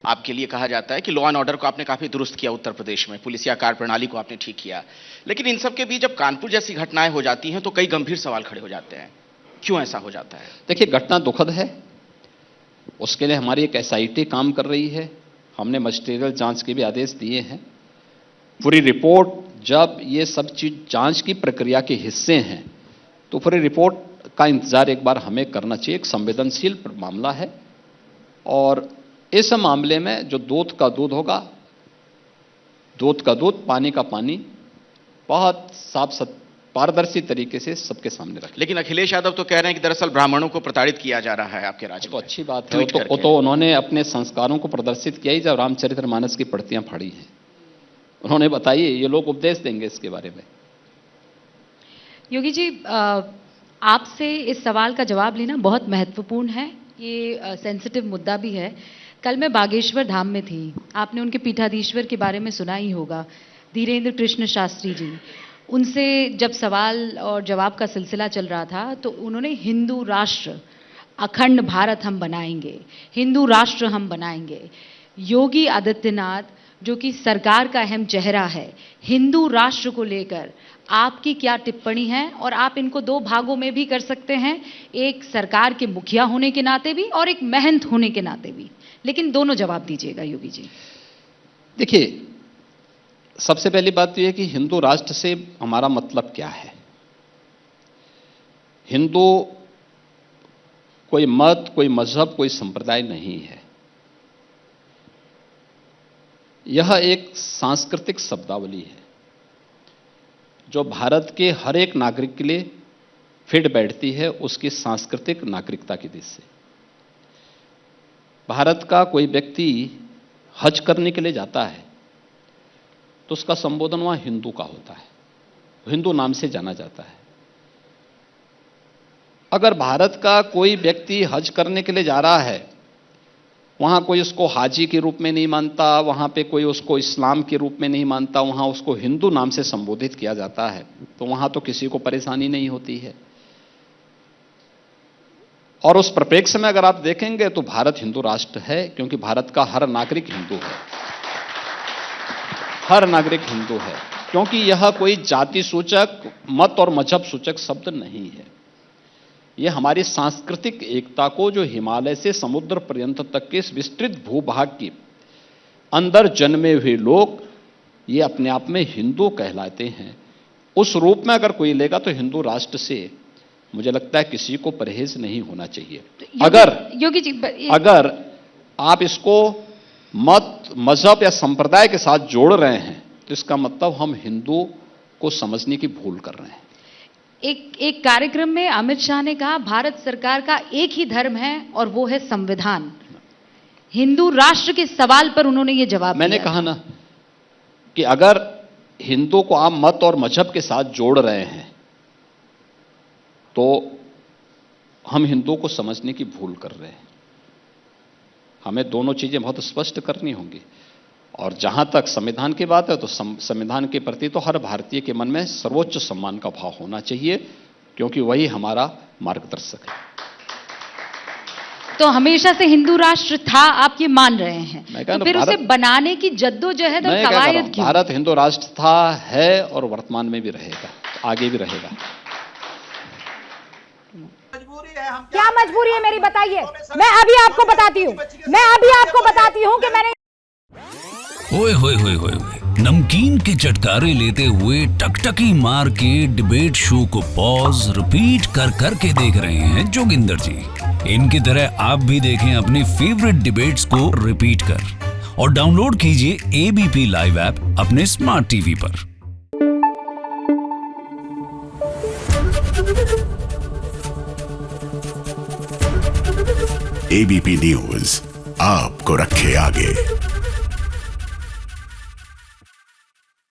आपके लिए कहा जाता है कि लॉ एंड ऑर्डर को आपने काफी दुरुस्त किया उत्तर प्रदेश में, पुलिसिया कार्य प्रणाली को आपने ठीक किया, लेकिन इन सब के बीच जब कानपुर जैसी घटनाएं हो जाती हैं तो कई गंभीर सवाल खड़े हो जाते हैं। क्यों ऐसा हो जाता है? देखिए, घटना दुखद है, उसके लिए हमारी एक एसआईटी काम कर रही है। हमने मजिस्ट्रियल जांच के भी आदेश दिए हैं। पूरी रिपोर्ट, जब ये सब चीज जांच की प्रक्रिया के हिस्से हैं तो पूरी रिपोर्ट का इंतजार एक बार हमें करना चाहिए। एक संवेदनशील मामला है और इस मामले में जो दूध का दूध होगा, दूध का दूध, पानी का पानी, बहुत साफ पारदर्शी तरीके से सबके सामने रखें। लेकिन अखिलेश यादव तो कह रहे हैं कि दरअसल ब्राह्मणों को प्रताड़ित किया जा रहा है आपके राज्य में। तो अच्छी बात है, तो उन्होंने अपने संस्कारों को प्रदर्शित किया ही जब रामचरितमानस की प्रतियां फाड़ी हैं। उन्होंने बताइए, ये लोग उपदेश देंगे इसके बारे में। योगी जी, आपसे इस सवाल का जवाब लेना बहुत महत्वपूर्ण है। ये सेंसिटिव मुद्दा भी है। कल मैं बागेश्वर धाम में थी। आपने उनके पीठाधीश्वर के बारे में सुना ही होगा, धीरेन्द्र कृष्ण शास्त्री जी। उनसे जब सवाल और जवाब का सिलसिला चल रहा था तो उन्होंने हिंदू राष्ट्र, अखंड भारत हम बनाएंगे, हिंदू राष्ट्र हम बनाएंगे। योगी आदित्यनाथ, जो कि सरकार का अहम चेहरा है, हिंदू राष्ट्र को लेकर आपकी क्या टिप्पणी है? और आप इनको दो भागों में भी कर सकते हैं, एक सरकार के मुखिया होने के नाते भी और एक महंत होने के नाते भी, लेकिन दोनों जवाब दीजिएगा योगी जी। देखिए, सबसे पहली बात तो यह कि हिंदू राष्ट्र से हमारा मतलब क्या है। हिंदू कोई मत, कोई मजहब, कोई संप्रदाय नहीं है। यह एक सांस्कृतिक शब्दावली है जो भारत के हर एक नागरिक के लिए फिट बैठती है उसकी सांस्कृतिक नागरिकता की दिशा से। भारत का कोई व्यक्ति हज करने के लिए जाता है तो उसका संबोधन वहां हिंदू का होता है, हिंदू नाम से जाना जाता है। अगर भारत का कोई व्यक्ति हज करने के लिए जा रहा है, वहां कोई उसको हाजी के रूप में नहीं मानता, वहां पे कोई उसको इस्लाम के रूप में नहीं मानता, वहां उसको हिंदू नाम से संबोधित किया जाता है, तो वहां तो किसी को परेशानी नहीं होती है। और उस परिप्रेक्ष्य में अगर आप देखेंगे तो भारत हिंदू राष्ट्र है, क्योंकि भारत का हर नागरिक हिंदू है, हर नागरिक हिंदू है, क्योंकि यह कोई जाति सूचक, मत और मजहब सूचक शब्द नहीं है। यह हमारी सांस्कृतिक एकता को, जो हिमालय से समुद्र पर्यंत तक के इस विस्तृत भूभाग के अंदर जन्मे हुए लोग, ये अपने आप में हिंदू कहलाते हैं। उस रूप में अगर कोई लेगा तो हिंदू राष्ट्र से मुझे लगता है किसी को परहेज नहीं होना चाहिए। योगी जी, अगर आप इसको मत, मजहब या संप्रदाय के साथ जोड़ रहे हैं तो इसका मतलब हम हिंदू को समझने की भूल कर रहे हैं। एक कार्यक्रम में अमित शाह ने कहा भारत सरकार का एक ही धर्म है और वो है संविधान। हिंदू राष्ट्र के सवाल पर उन्होंने ये जवाब दिया। मैंने कहा ना कि अगर हिंदू को आप मत और मजहब के साथ जोड़ रहे हैं तो हम हिंदू को समझने की भूल कर रहे हैं। हमें दोनों चीजें बहुत स्पष्ट करनी होंगी। और जहां तक संविधान की बात है तो संविधान के प्रति तो हर भारतीय के मन में सर्वोच्च सम्मान का भाव होना चाहिए, क्योंकि वही हमारा मार्गदर्शक है। तो हमेशा से हिंदू राष्ट्र था, आप ये मान रहे हैं, तो फिर उसे बनाने की जद्दोजहद और कवायद क्यों? भारत हिंदू राष्ट्र था, है और वर्तमान में भी रहेगा, आगे भी रहेगा। क्या मजबूरी है मेरी, बताइए। मैं अभी आपको बताती हूँ कि मैंने ओए होए होए होए, नमकीन के चटकारे लेते हुए टकटकी मार के डिबेट शो को पॉज रिपीट कर करके देख रहे हैं जोगिंदर जी। इनकी तरह आप भी देखें अपनी फेवरेट डिबेट्स को रिपीट कर और डाउनलोड कीजिए एबीपी लाइव ऐप अपने स्मार्ट टीवी पर। एबीपी न्यूज आपको रखे आगे।